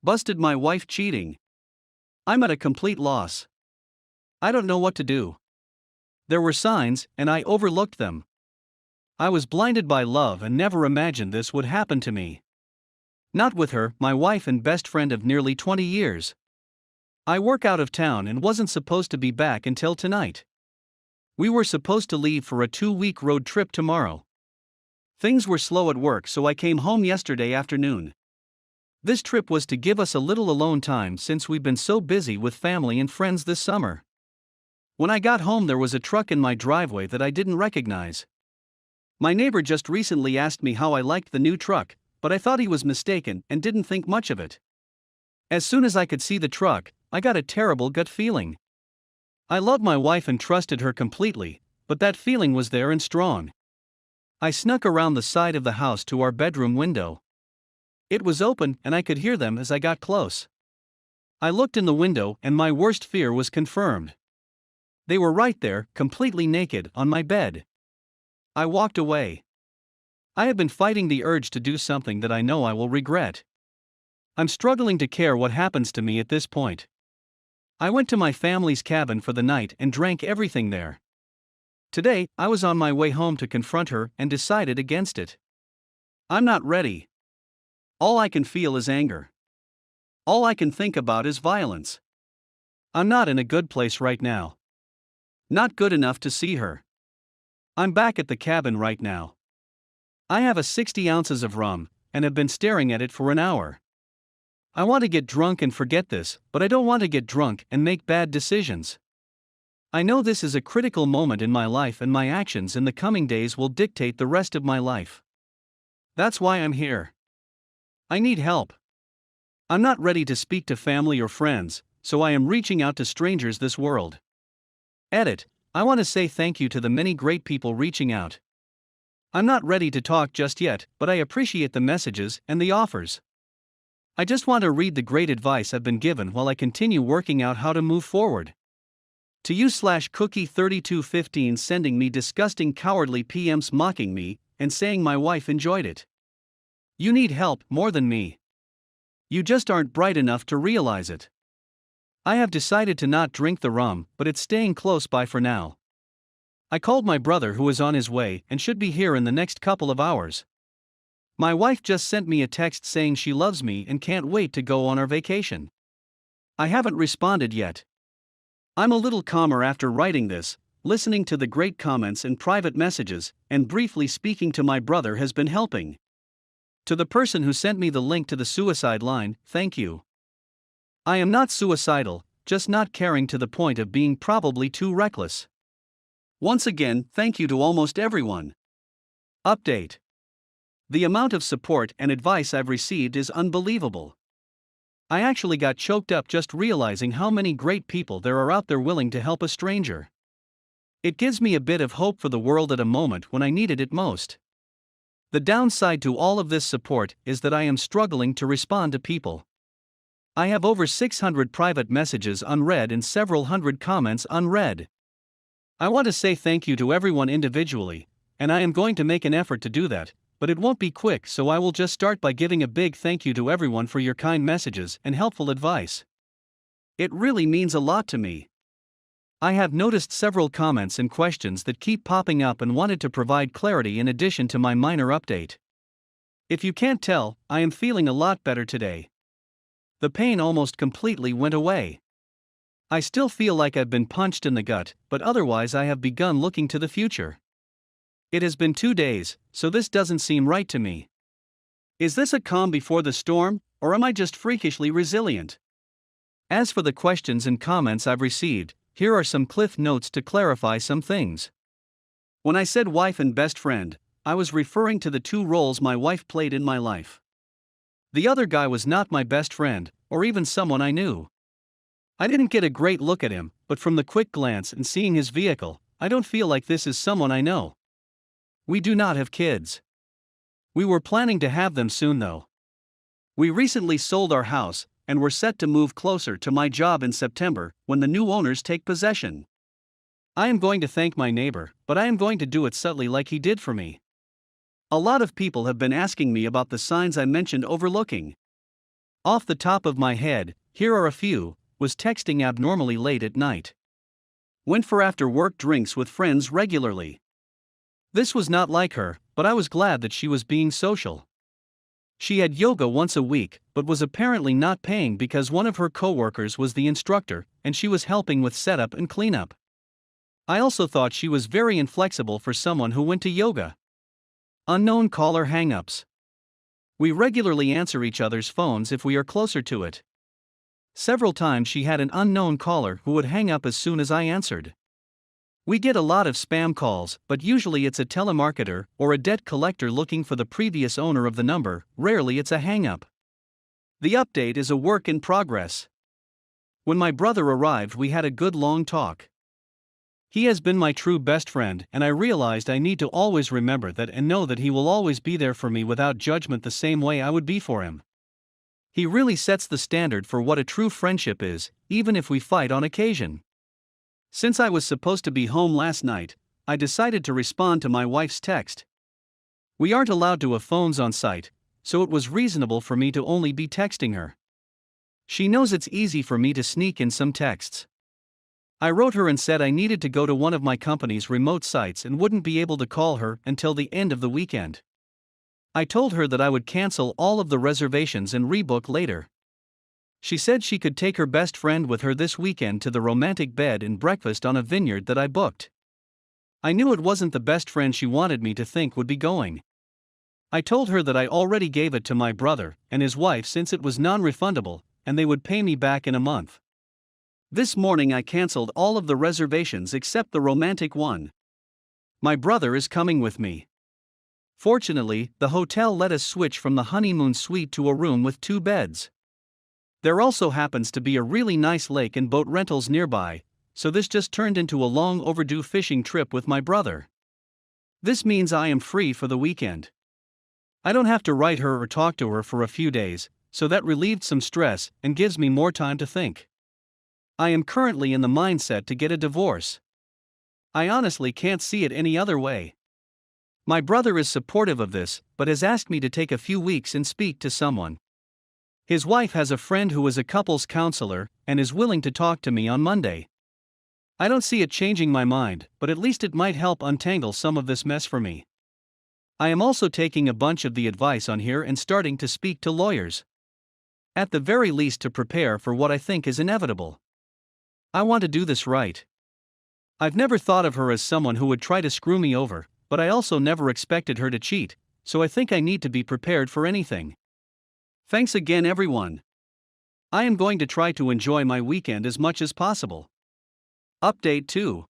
Busted my wife cheating. I'm at a complete loss. I don't know what to do. There were signs, and I overlooked them. I was blinded by love and never imagined this would happen to me. Not with her, my wife and best friend of nearly 20 years. I work out of town and wasn't supposed to be back until tonight. We were supposed to leave for a 2-week road trip tomorrow. Things were slow at work, so I came home yesterday afternoon. This trip was to give us a little alone time since we've been so busy with family and friends this summer. When I got home, there was a truck in my driveway that I didn't recognize. My neighbor just recently asked me how I liked the new truck, but I thought he was mistaken and didn't think much of it. As soon as I could see the truck, I got a terrible gut feeling. I love my wife and trusted her completely, but that feeling was there and strong. I snuck around the side of the house to our bedroom window. It was open and I could hear them as I got close. I looked in the window and my worst fear was confirmed. They were right there, completely naked, on my bed. I walked away. I have been fighting the urge to do something that I know I will regret. I'm struggling to care what happens to me at this point. I went to my family's cabin for the night and drank everything there. Today, I was on my way home to confront her and decided against it. I'm not ready. All I can feel is anger. All I can think about is violence. I'm not in a good place right now. Not good enough to see her. I'm back at the cabin right now. I have a 60 ounces of rum, and have been staring at it for an hour. I want to get drunk and forget this, but I don't want to get drunk and make bad decisions. I know this is a critical moment in my life and my actions in the coming days will dictate the rest of my life. That's why I'm here. I need help. I'm not ready to speak to family or friends, so I am reaching out to strangers this world. Edit. I want to say thank you to the many great people reaching out. I'm not ready to talk just yet, but I appreciate the messages and the offers. I just want to read the great advice I've been given while I continue working out how to move forward. To you/cookie3215 sending me disgusting cowardly PMs mocking me and saying my wife enjoyed it. You need help more than me. You just aren't bright enough to realize it. I have decided to not drink the rum, but it's staying close by for now. I called my brother who is on his way and should be here in the next couple of hours. My wife just sent me a text saying she loves me and can't wait to go on our vacation. I haven't responded yet. I'm a little calmer after writing this, listening to the great comments and private messages, and briefly speaking to my brother has been helping. To the person who sent me the link to the suicide line, thank you. I am not suicidal, just not caring to the point of being probably too reckless. Once again, thank you to almost everyone. Update. The amount of support and advice I've received is unbelievable. I actually got choked up just realizing how many great people there are out there willing to help a stranger. It gives me a bit of hope for the world at a moment when I needed it most. The downside to all of this support is that I am struggling to respond to people. I have over 600 private messages unread and several hundred comments unread. I want to say thank you to everyone individually, and I am going to make an effort to do that, but it won't be quick, so I will just start by giving a big thank you to everyone for your kind messages and helpful advice. It really means a lot to me. I have noticed several comments and questions that keep popping up and wanted to provide clarity in addition to my minor update. If you can't tell, I am feeling a lot better today. The pain almost completely went away. I still feel like I've been punched in the gut, but otherwise I have begun looking to the future. It has been 2 days, so this doesn't seem right to me. Is this a calm before the storm, or am I just freakishly resilient? As for the questions and comments I've received, here are some cliff notes to clarify some things. When I said wife and best friend, I was referring to the 2 roles my wife played in my life. The other guy was not my best friend, or even someone I knew. I didn't get a great look at him, but from the quick glance and seeing his vehicle, I don't feel like this is someone I know. We do not have kids. We were planning to have them soon though. We recently sold our house, and were set to move closer to my job in September, when the new owners take possession. I am going to thank my neighbor, but I am going to do it subtly like he did for me. A lot of people have been asking me about the signs I mentioned overlooking. Off the top of my head, here are a few. Was texting abnormally late at night. Went for after work drinks with friends regularly. This was not like her, but I was glad that she was being social. She had yoga once a week, but was apparently not paying because one of her coworkers was the instructor, and she was helping with setup and cleanup. I also thought she was very inflexible for someone who went to yoga. Unknown caller hangups. We regularly answer each other's phones if we are closer to it. Several times she had an unknown caller who would hang up as soon as I answered. We get a lot of spam calls, but usually it's a telemarketer or a debt collector looking for the previous owner of the number. Rarely it's a hang-up. The update is a work in progress. When my brother arrived, we had a good long talk. He has been my true best friend, and I realized I need to always remember that and know that he will always be there for me without judgment, the same way I would be for him. He really sets the standard for what a true friendship is, even if we fight on occasion. Since I was supposed to be home last night, I decided to respond to my wife's text. We aren't allowed to have phones on site, so it was reasonable for me to only be texting her. She knows it's easy for me to sneak in some texts. I wrote her and said I needed to go to one of my company's remote sites and wouldn't be able to call her until the end of the weekend. I told her that I would cancel all of the reservations and rebook later. She said she could take her best friend with her this weekend to the romantic bed and breakfast on a vineyard that I booked. I knew it wasn't the best friend she wanted me to think would be going. I told her that I already gave it to my brother and his wife since it was non-refundable, and they would pay me back in a month. This morning I canceled all of the reservations except the romantic one. My brother is coming with me. Fortunately, the hotel let us switch from the honeymoon suite to a room with 2 beds. There also happens to be a really nice lake and boat rentals nearby, so this just turned into a long overdue fishing trip with my brother. This means I am free for the weekend. I don't have to write her or talk to her for a few days, so that relieved some stress and gives me more time to think. I am currently in the mindset to get a divorce. I honestly can't see it any other way. My brother is supportive of this, but has asked me to take a few weeks and speak to someone. His wife has a friend who is a couples counselor and is willing to talk to me on Monday. I don't see it changing my mind, but at least it might help untangle some of this mess for me. I am also taking a bunch of the advice on here and starting to speak to lawyers. At the very least, to prepare for what I think is inevitable. I want to do this right. I've never thought of her as someone who would try to screw me over, but I also never expected her to cheat, so I think I need to be prepared for anything. Thanks again, everyone. I am going to try to enjoy my weekend as much as possible. Update 2.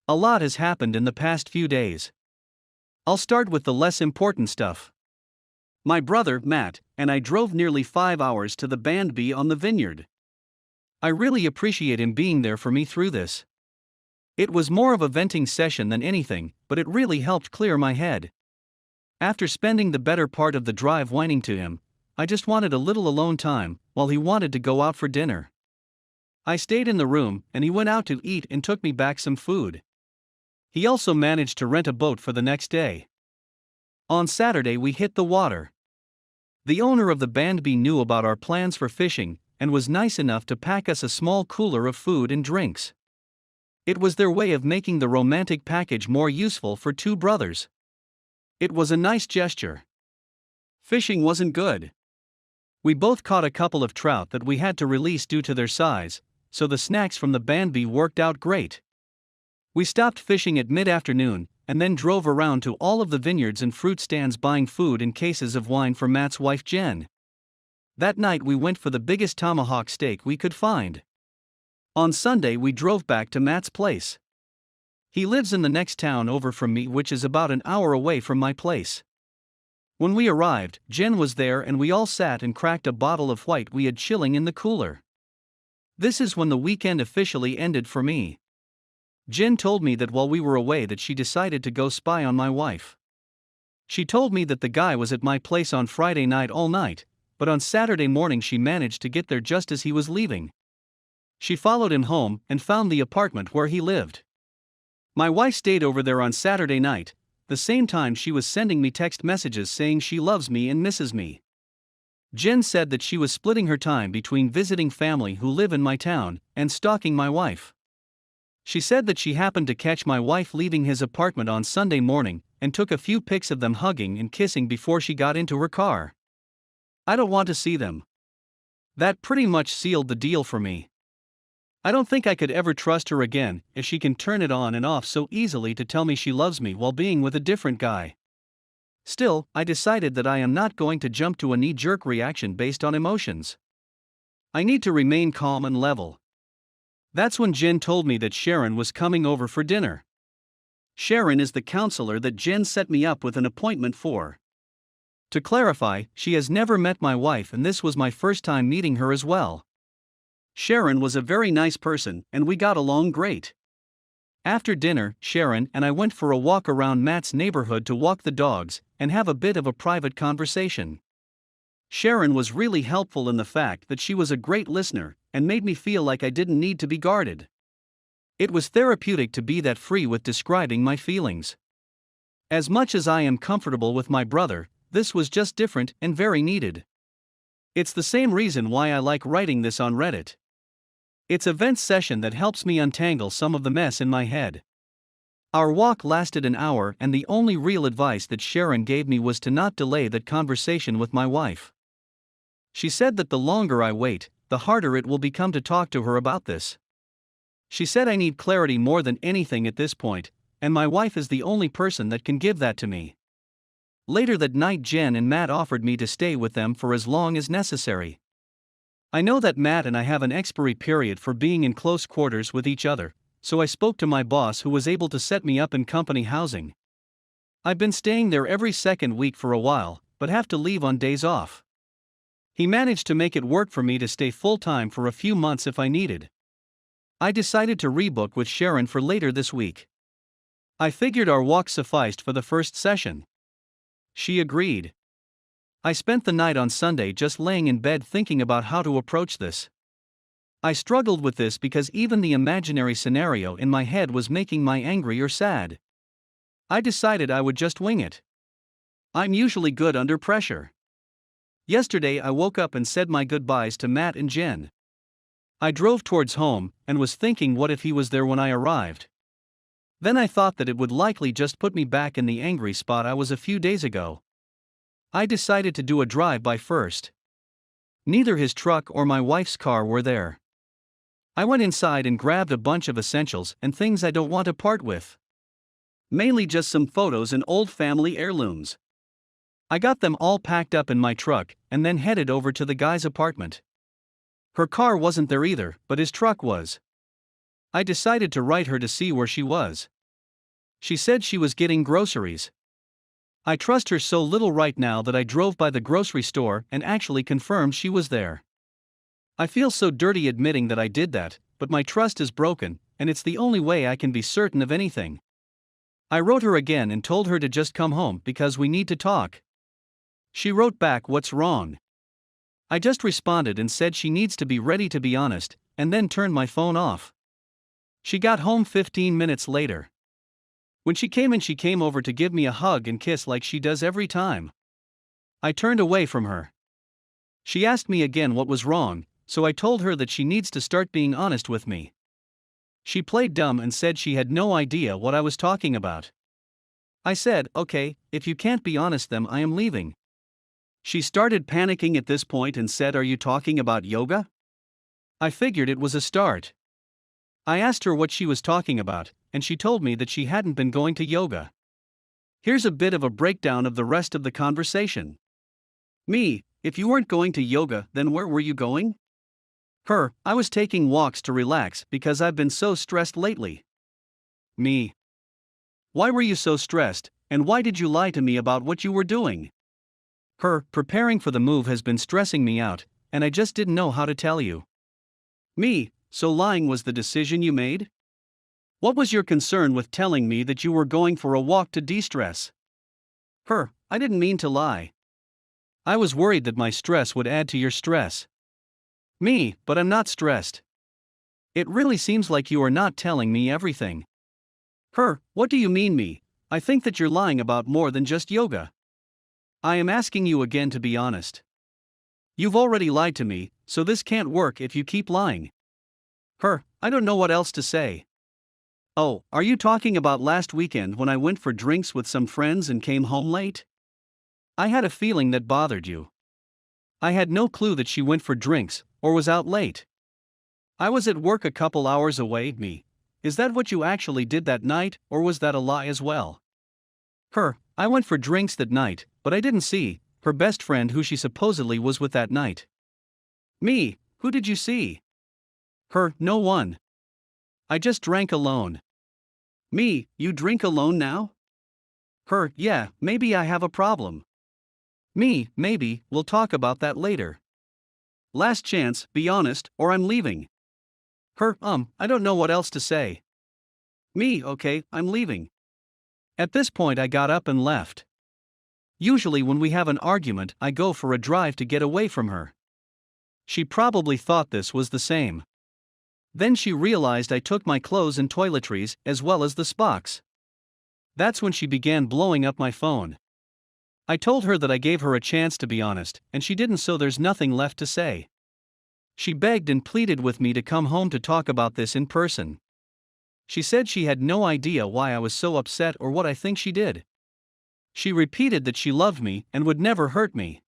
A lot has happened in the past few days. I'll start with the less important stuff. My brother, Matt, and I drove nearly 5 hours to the band B on the vineyard. I really appreciate him being there for me through this. It was more of a venting session than anything, but it really helped clear my head. After spending the better part of the drive whining to him, I just wanted a little alone time, while he wanted to go out for dinner. I stayed in the room, and he went out to eat and took me back some food. He also managed to rent a boat for the next day. On Saturday we hit the water. The owner of the band B knew about our plans for fishing, and was nice enough to pack us a small cooler of food and drinks. It was their way of making the romantic package more useful for 2 brothers. It was a nice gesture. Fishing wasn't good. We both caught a couple of trout that we had to release due to their size, so the snacks from the band B worked out great. We stopped fishing at mid-afternoon, and then drove around to all of the vineyards and fruit stands buying food and cases of wine for Matt's wife Jen. That night we went for the biggest tomahawk steak we could find. On Sunday we drove back to Matt's place. He lives in the next town over from me, which is about an hour away from my place. When we arrived, Jen was there and we all sat and cracked a bottle of white we had chilling in the cooler. This is when the weekend officially ended for me. Jen told me that while we were away that she decided to go spy on my wife. She told me that the guy was at my place on Friday night all night, but on Saturday morning she managed to get there just as he was leaving. She followed him home and found the apartment where he lived. My wife stayed over there on Saturday night, the same time she was sending me text messages saying she loves me and misses me. Jen said that she was splitting her time between visiting family who live in my town and stalking my wife. She said that she happened to catch my wife leaving his apartment on Sunday morning and took a few pics of them hugging and kissing before she got into her car. I don't want to see them. That pretty much sealed the deal for me. I don't think I could ever trust her again if she can turn it on and off so easily to tell me she loves me while being with a different guy. Still, I decided that I am not going to jump to a knee-jerk reaction based on emotions. I need to remain calm and level. That's when Jen told me that Sharon was coming over for dinner. Sharon is the counselor that Jen set me up with an appointment for. To clarify, she has never met my wife and this was my first time meeting her as well. Sharon was a very nice person and we got along great. After dinner, Sharon and I went for a walk around Matt's neighborhood to walk the dogs and have a bit of a private conversation. Sharon was really helpful in the fact that she was a great listener and made me feel like I didn't need to be guarded. It was therapeutic to be that free with describing my feelings. As much as I am comfortable with my brother, this was just different and very needed. It's the same reason why I like writing this on Reddit. It's a vent session that helps me untangle some of the mess in my head. Our walk lasted an hour and the only real advice that Sharon gave me was to not delay that conversation with my wife. She said that the longer I wait, the harder it will become to talk to her about this. She said I need clarity more than anything at this point, and my wife is the only person that can give that to me. Later that night Jen and Matt offered me to stay with them for as long as necessary. I know that Matt and I have an expiry period for being in close quarters with each other, so I spoke to my boss who was able to set me up in company housing. I've been staying there every second week for a while, but have to leave on days off. He managed to make it work for me to stay full-time for a few months if I needed. I decided to rebook with Sharon for later this week. I figured our walk sufficed for the first session. She agreed. I spent the night on Sunday just laying in bed thinking about how to approach this. I struggled with this because even the imaginary scenario in my head was making me angry or sad. I decided I would just wing it. I'm usually good under pressure. Yesterday I woke up and said my goodbyes to Matt and Jen. I drove towards home and was thinking what if he was there when I arrived. Then I thought that it would likely just put me back in the angry spot I was a few days ago. I decided to do a drive-by first. Neither his truck or my wife's car were there. I went inside and grabbed a bunch of essentials and things I don't want to part with. Mainly just some photos and old family heirlooms. I got them all packed up in my truck and then headed over to the guy's apartment. Her car wasn't there either, but his truck was. I decided to write her to see where she was. She said she was getting groceries. I trust her so little right now that I drove by the grocery store and actually confirmed she was there. I feel so dirty admitting that I did that, but my trust is broken, and it's the only way I can be certain of anything. I wrote her again and told her to just come home because we need to talk. She wrote back, "What's wrong?" I just responded and said she needs to be ready to be honest, and then turned my phone off. She got home 15 minutes later. When she came in, she came over to give me a hug and kiss like she does every time. I turned away from her. She asked me again what was wrong, so I told her that she needs to start being honest with me. She played dumb and said she had no idea what I was talking about. I said, "Okay, if you can't be honest then I am leaving." She started panicking at this point and said, "Are you talking about yoga?" I figured it was a start. I asked her what she was talking about, and she told me that she hadn't been going to yoga. Here's a bit of a breakdown of the rest of the conversation. Me: "If you weren't going to yoga, then where were you going?" Her: "I was taking walks to relax because I've been so stressed lately." Me: "Why were you so stressed, and why did you lie to me about what you were doing?" Her: "Preparing for the move has been stressing me out, and I just didn't know how to tell you." Me: "So lying was the decision you made? What was your concern with telling me that you were going for a walk to de-stress?" Her: "I didn't mean to lie. I was worried that my stress would add to your stress." Me: "But I'm not stressed. It really seems like you are not telling me everything." Her: "What do you mean, me? I think that you're lying about more than just yoga. I am asking you again to be honest." You've already lied to me, so this can't work if you keep lying. Her, I don't know what else to say. Oh, are you talking about last weekend when I went for drinks with some friends and came home late? I had a feeling that bothered you. I had no clue that she went for drinks, or was out late. I was at work a couple hours away, me. Is that what you actually did that night, or was that a lie as well? Her, I went for drinks that night, but I didn't see her best friend who she supposedly was with that night. Me, who did you see? Her, no one. I just drank alone. Me, you drink alone now? Her, yeah, maybe I have a problem. Me, maybe, we'll talk about that later. Last chance, be honest, or I'm leaving. Her, I don't know what else to say. Me, okay, I'm leaving. At this point, I got up and left. Usually, when we have an argument, I go for a drive to get away from her. She probably thought this was the same. Then she realized I took my clothes and toiletries, as well as the Spock's. That's when she began blowing up my phone. I told her that I gave her a chance to be honest, and she didn't, so there's nothing left to say. She begged and pleaded with me to come home to talk about this in person. She said she had no idea why I was so upset or what I think she did. She repeated that she loved me and would never hurt me.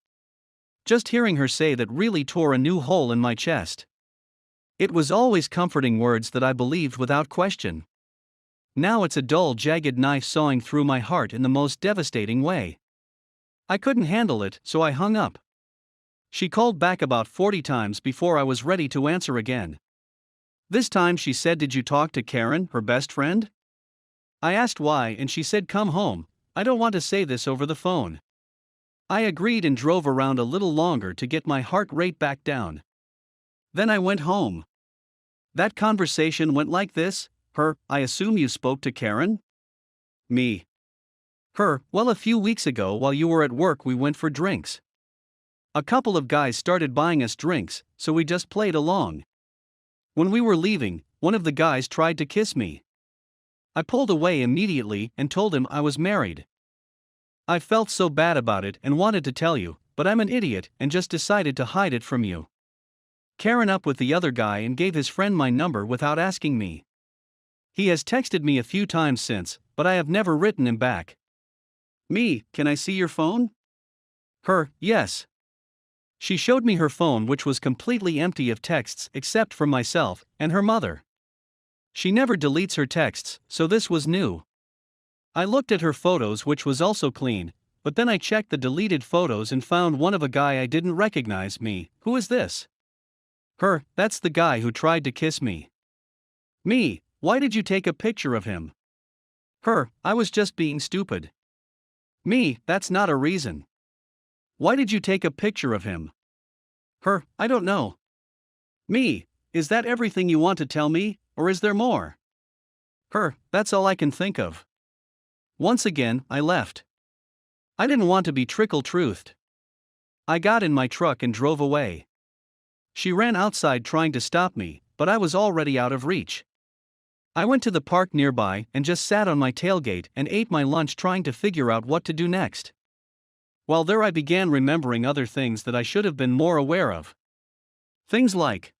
Just hearing her say that really tore a new hole in my chest. It was always comforting words that I believed without question. Now it's a dull, jagged knife sawing through my heart in the most devastating way. I couldn't handle it, so I hung up. She called back about 40 times before I was ready to answer again. This time she said, "Did you talk to Karen, her best friend?" I asked why, and she said, "Come home, I don't want to say this over the phone." I agreed and drove around a little longer to get my heart rate back down. Then I went home. That conversation went like this: Her, I assume you spoke to Karen? Me. Her, well, a few weeks ago while you were at work we went for drinks. A couple of guys started buying us drinks, so we just played along. When we were leaving, one of the guys tried to kiss me. I pulled away immediately and told him I was married. I felt so bad about it and wanted to tell you, but I'm an idiot and just decided to hide it from you. Karen up with the other guy and gave his friend my number without asking me. He has texted me a few times since, but I have never written him back. Me, can I see your phone? Her, yes. She showed me her phone, which was completely empty of texts except from myself and her mother. She never deletes her texts, so this was new. I looked at her photos, which was also clean, but then I checked the deleted photos and found one of a guy I didn't recognize. Me, who is this? Her, that's the guy who tried to kiss me. Me, why did you take a picture of him? Her, I was just being stupid. Me, that's not a reason. Why did you take a picture of him? Her, I don't know. Me, is that everything you want to tell me, or is there more? Her, that's all I can think of. Once again, I left. I didn't want to be trickle-truthed. I got in my truck and drove away. She ran outside trying to stop me, but I was already out of reach. I went to the park nearby and just sat on my tailgate and ate my lunch, trying to figure out what to do next. While there, I began remembering other things that I should have been more aware of. Things like,